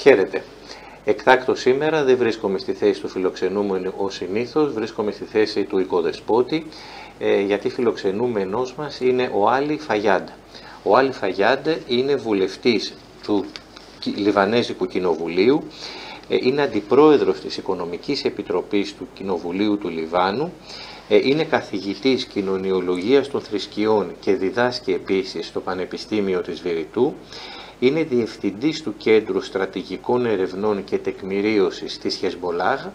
Χαίρετε. Εκτάκτως σήμερα δεν βρίσκομαι στη θέση του φιλοξενούμενου ως συνήθως, βρίσκομαι στη θέση του οικοδεσπότη, γιατί φιλοξενούμενος μας είναι ο Αλί Φαγιάντ. Ο Αλί Φαγιάντ είναι βουλευτής του Λιβανέζικου Κοινοβουλίου, είναι αντιπρόεδρος της Οικονομικής Επιτροπής του Κοινοβουλίου του Λιβάνου, είναι καθηγητής κοινωνιολογίας των θρησκειών και διδάσκει επίσης στο Πανεπιστήμιο της Βηρητού, είναι διευθυντής του Κέντρου Στρατηγικών Ερευνών και Τεκμηρίωσης της Χεσμολάχ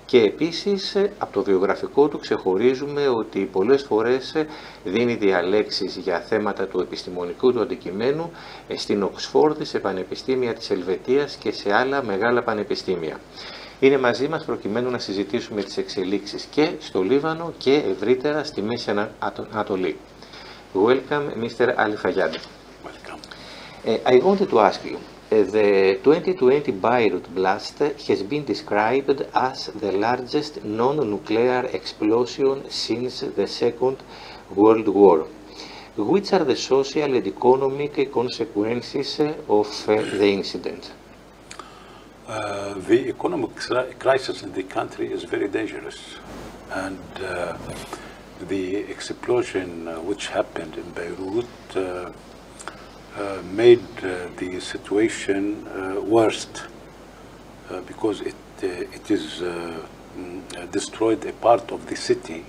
και επίσης από το βιογραφικό του ξεχωρίζουμε ότι πολλές φορές δίνει διαλέξεις για θέματα του επιστημονικού του αντικειμένου στην Οξφόρδη, σε πανεπιστήμια της Ελβετίας και σε άλλα μεγάλα πανεπιστήμια. Είναι μαζί μας προκειμένου να συζητήσουμε τις εξελίξεις και στο Λίβανο και ευρύτερα στη Μέση Ανατολή. Welcome, Mr. Άλι Φαγιάντ. I wanted to ask you, the 2020 Beirut blast has been described as the largest non-nuclear explosion since the Second World War. Which are the social and economic consequences of the incident? The economic crisis in the country is very dangerous, and the explosion which happened in Beirut made the situation worst because it is destroyed a part of the city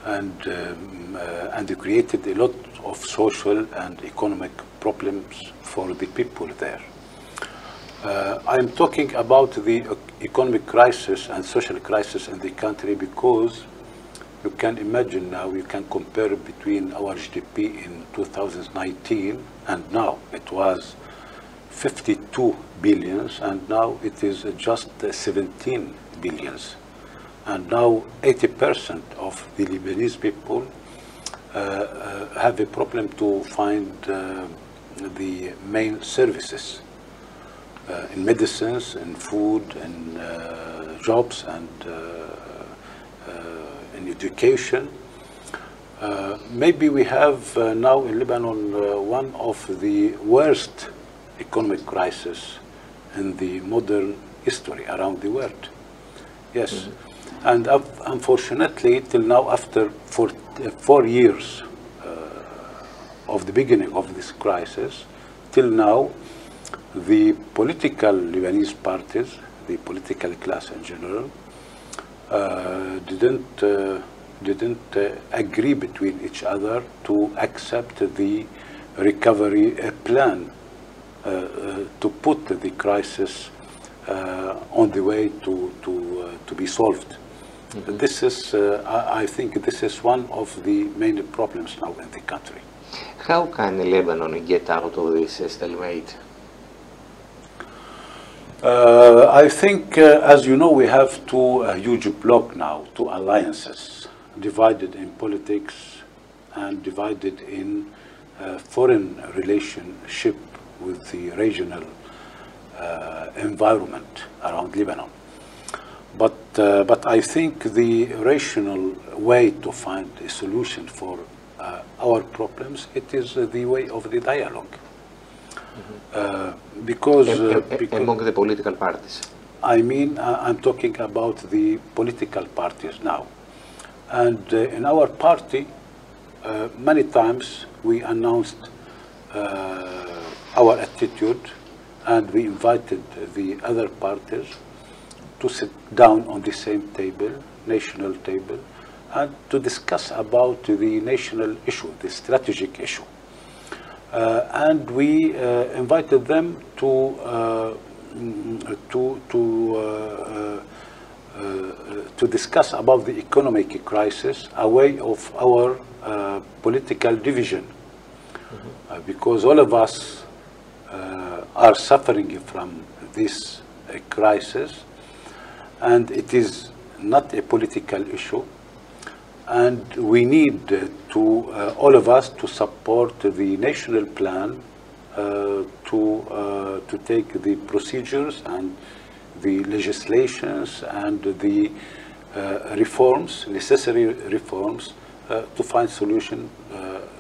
and it created a lot of social and economic problems for the people there. I'm talking about the economic crisis and social crisis in the country because you can imagine now, you can compare between our GDP in 2019 and now. It was 52 billions and now it is just 17 billions. And now 80% of the Lebanese people have a problem to find the main services in medicines, in food, in jobs, and in education. Maybe we have now in Lebanon one of the worst economic crises in the modern history around the world. Yes, and unfortunately till now, after 4 years of the beginning of this crisis, till now the political Lebanese parties, the political class in general, didn't agree between each other to accept the recovery plan to put the crisis on the way to be solved. This is, I think, this is one of the main problems now in the country. How can Lebanon get out of this stalemate? I think, as you know, we have two huge blocks now, two alliances, divided in politics and divided in foreign relationship with the regional environment around Lebanon. But I think the rational way to find a solution for our problems, it is the way of the dialogue. Because among the political parties. I mean, I'm talking about the political parties now. And in our party, many times we announced our attitude and we invited the other parties to sit down on the same table, national table, and to discuss about the national issue, the strategic issue. And we invited them to discuss about the economic crisis away of our political division, because all of us are suffering from this crisis, and it is not a political issue. And we need to, all of us, to support the national plan to take the procedures and the legislations and the reforms, necessary reforms, to find solution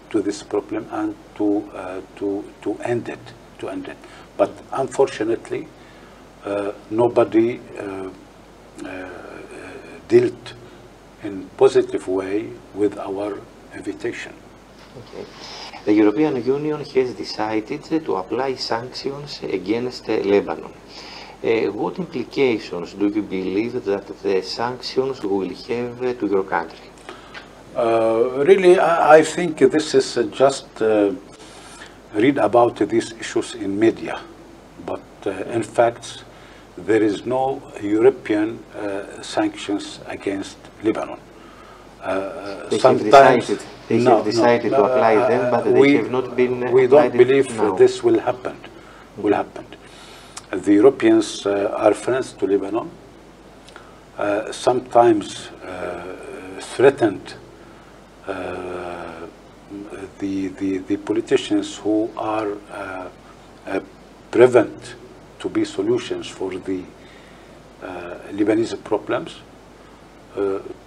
to this problem and to end it, to to end it. But unfortunately, nobody dealt in positive way with our invitation. Okay. The European Union has decided to apply sanctions against Lebanon. What implications do you believe that the sanctions will have to your country? Really, I think this is just read about these issues in media, but in fact, there is no European sanctions against Lebanon. They have decided to apply them, but they have not been we don't believe now. this will happen. Will happen. The Europeans are friends to Lebanon. Sometimes threatened the politicians who are prevent to be solutions for the Lebanese problems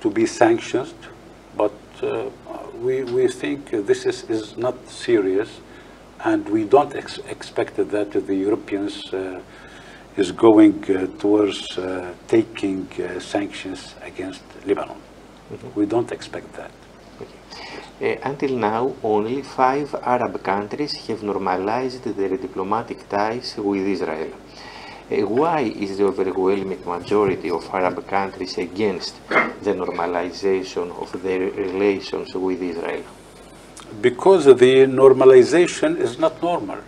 to be sanctioned, but we think this is not serious, and we don't expect that the Europeans is going towards taking sanctions against Lebanon. We don't expect that. Until now, only 5 Arab countries have normalized their diplomatic ties with Israel. Why is the overwhelming majority of Arab countries against the normalization of their relations with Israel? Because the normalization is not normal.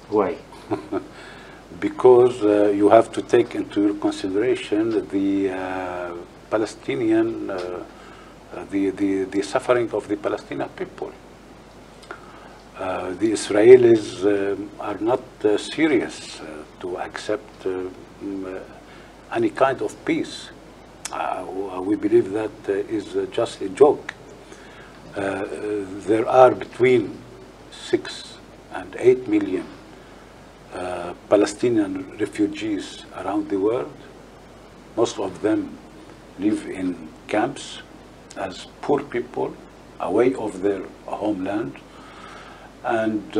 Why? Because you have to take into consideration the Palestinian, the suffering of the Palestinian people. The Israelis are not serious to accept any kind of peace. We believe that is just a joke. There are between 6 and 8 million Palestinian refugees around the world. Most of them live in camps as poor people away of their homeland. And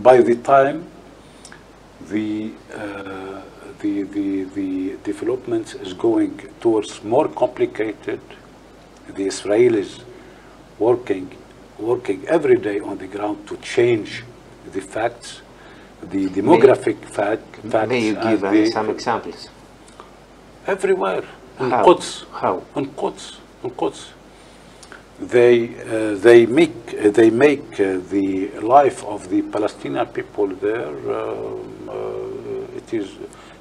by the time the development is going towards more complicated, the Israelis working every day on the ground to change the facts, the demographic facts. May you give some examples? Everywhere. In How? Quds. How? In Quds. In Quds. They make the life of the Palestinian people there.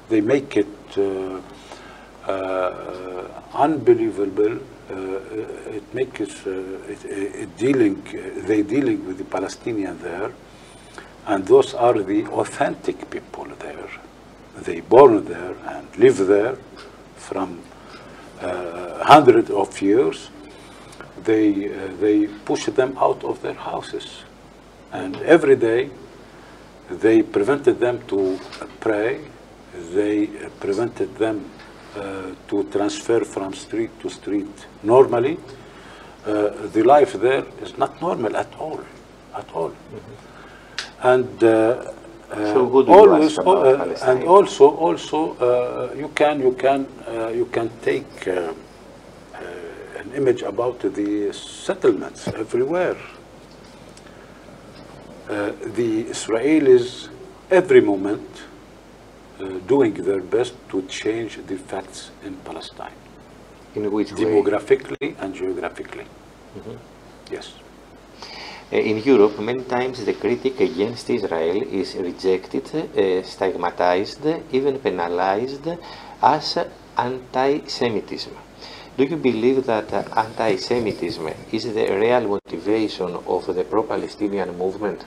They make it unbelievable. It makes they dealing with the Palestinian there, and those are the authentic people there. They born there and live there from hundreds of years. They push them out of their houses, and every day they prevented them to pray. They prevented them to transfer from street to street. Normally, the life there is not normal at all, at all. And So what do you ask about and Palestine? also you can take an image about the settlements everywhere. The Israelis every moment doing their best to change the facts in Palestine, In which way? demographically and geographically. Yes. In Europe, many times the critic against Israel is rejected, stigmatized, even penalized as anti-Semitism. Do you believe that anti-Semitism is the real motivation of the pro-Palestinian movement?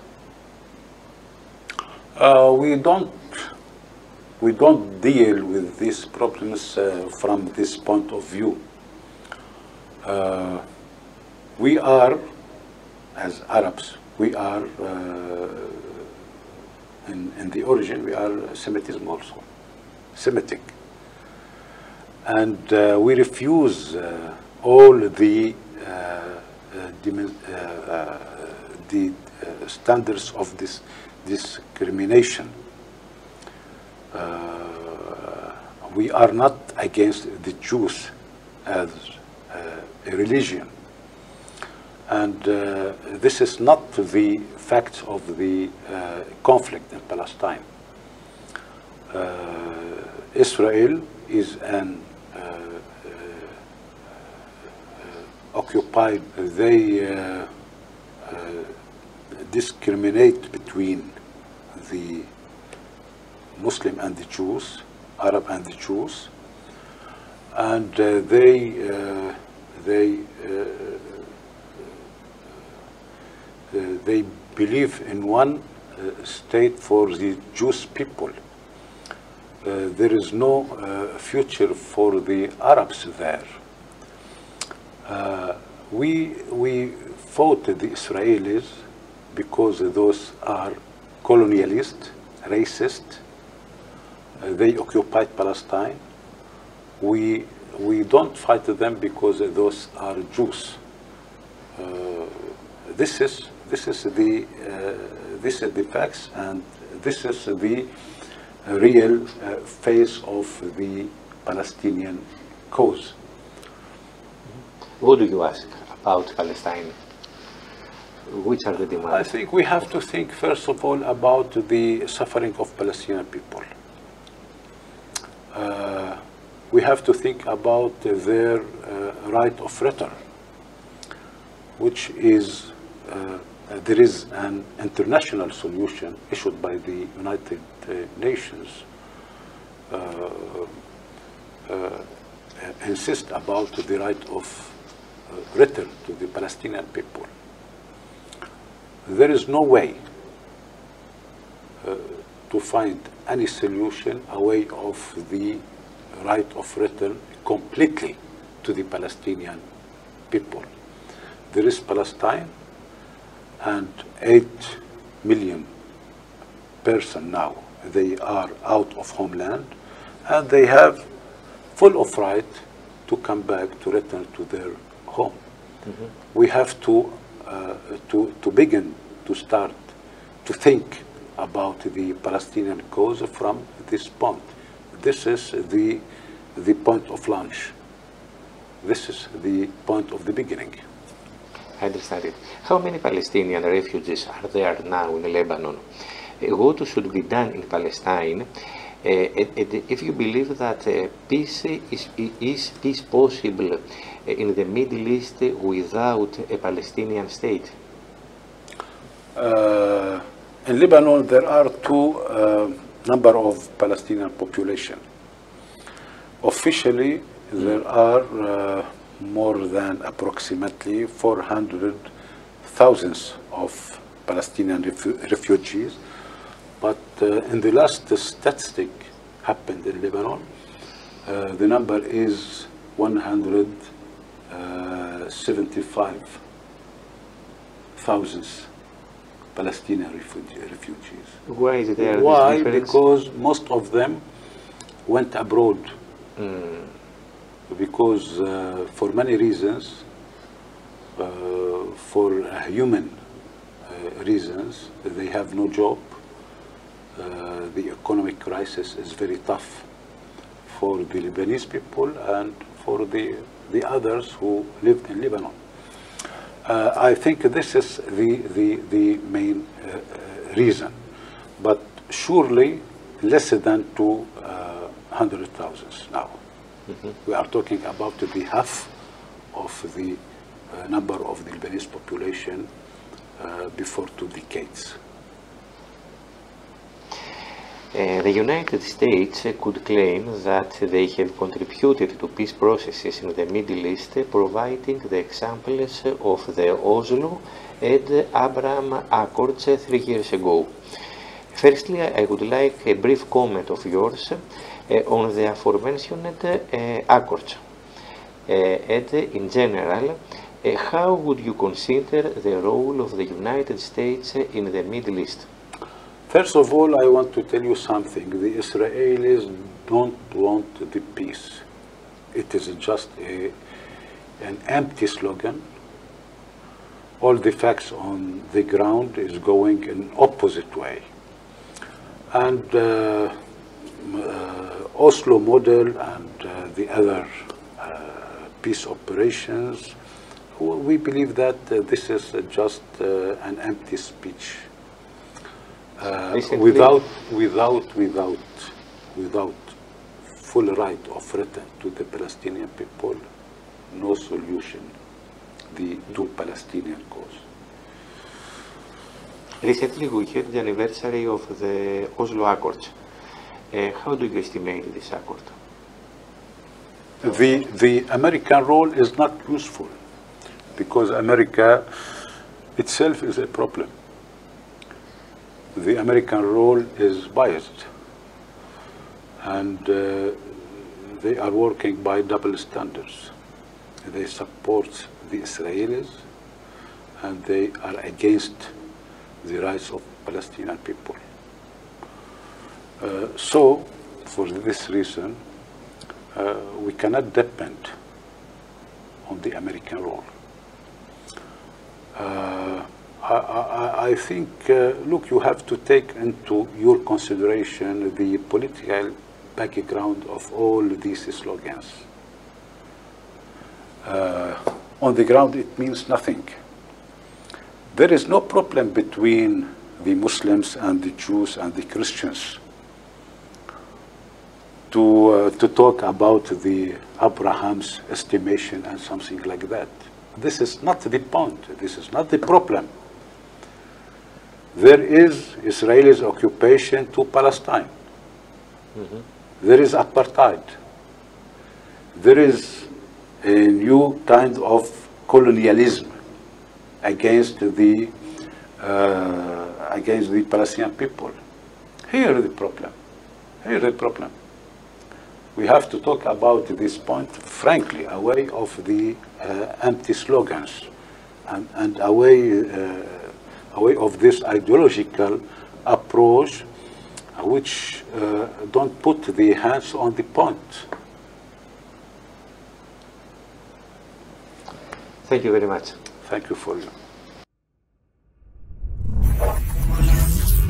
We don't deal with these problems from this point of view. We are, as Arabs, we are in the origin, we are Semitism also, Semitic. And we refuse all the standards of this discrimination. We are not against the Jews as a religion. And this is not the facts of the conflict in Palestine. Israel is an occupied, they discriminate between the Muslim and the Jews, Arab and the Jews, and they believe in one state for the Jewish people. There is no future for the Arabs there. We fought the Israelis because those are colonialist, racist. They occupied Palestine. We don't fight them because those are Jews. This is the facts, and this is the real face of the Palestinian cause. What do you ask about Palestine? Which are the demands? I think we have to think first of all about the suffering of Palestinian people. We have to think about their right of return, which is there is an international solution issued by the United Nations insist about the right of return to the Palestinian people. There is no way to find any solution away of the right of return completely to the Palestinian people. There is Palestine, and 8 million persons now, they are out of homeland, and they have full of right to come back, to return to their home. Mm-hmm. We have to begin to start to think about the Palestinian cause from this point. This is the point of launch. This is the point of the beginning. I understand it. How many Palestinian refugees are there now in Lebanon? What should be done in Palestine? If you believe that peace is possible in the Middle East without a Palestinian state? In Lebanon, there are two number of Palestinian population. Officially, there are more than approximately 400,000 of Palestinian refugees. But in the last statistic happened in Lebanon, the number is 175,000 Palestinian refugees. Why is there? Why? Because most of them went abroad. Because for many reasons, for human reasons, they have no job. The economic crisis is very tough for the Lebanese people and for the others who lived in Lebanon. I think this is the main reason, but surely less than 200,000 now. Mm-hmm. We are talking about the half of the number of the Lebanese population before 2 decades. The United States could claim that they have contributed to peace processes in the Middle East, providing the examples of the Oslo and Abraham Accords 3 years ago. Firstly, I would like a brief comment of yours on the aforementioned accords. And in general, how would you consider the role of the United States in the Middle East? First of all, I want to tell you something. The Israelis don't want the peace. It is just an empty slogan. All the facts on the ground is going in opposite way. And Oslo model and the other peace operations, we believe that this is just an empty speech. Without full right of return to the Palestinian people, no solution to Palestinian cause. Recently we had the anniversary of the Oslo Accords. How do you estimate this accord? The American role is not useful because America itself is a problem. The American role is biased, and they are working by double standards. They support the Israelis, and they are against the rights of Palestinian people. So, for this reason, we cannot depend on the American role. I think, look, you have to take into your consideration the political background of all these slogans. On the ground, it means nothing. There is no problem between the Muslims and the Jews and the Christians to talk about the Abraham's estimation and something like that. This is not the point. This is not the problem. There is Israel's occupation to Palestine. Mm-hmm. There is apartheid. There is a new kind of colonialism against the Palestinian people. Here is the problem. Here is the problem. We have to talk about this point frankly, away of the empty slogans and away of this ideological approach which don't put the hands on the point. Thank you very much. Thank you for you.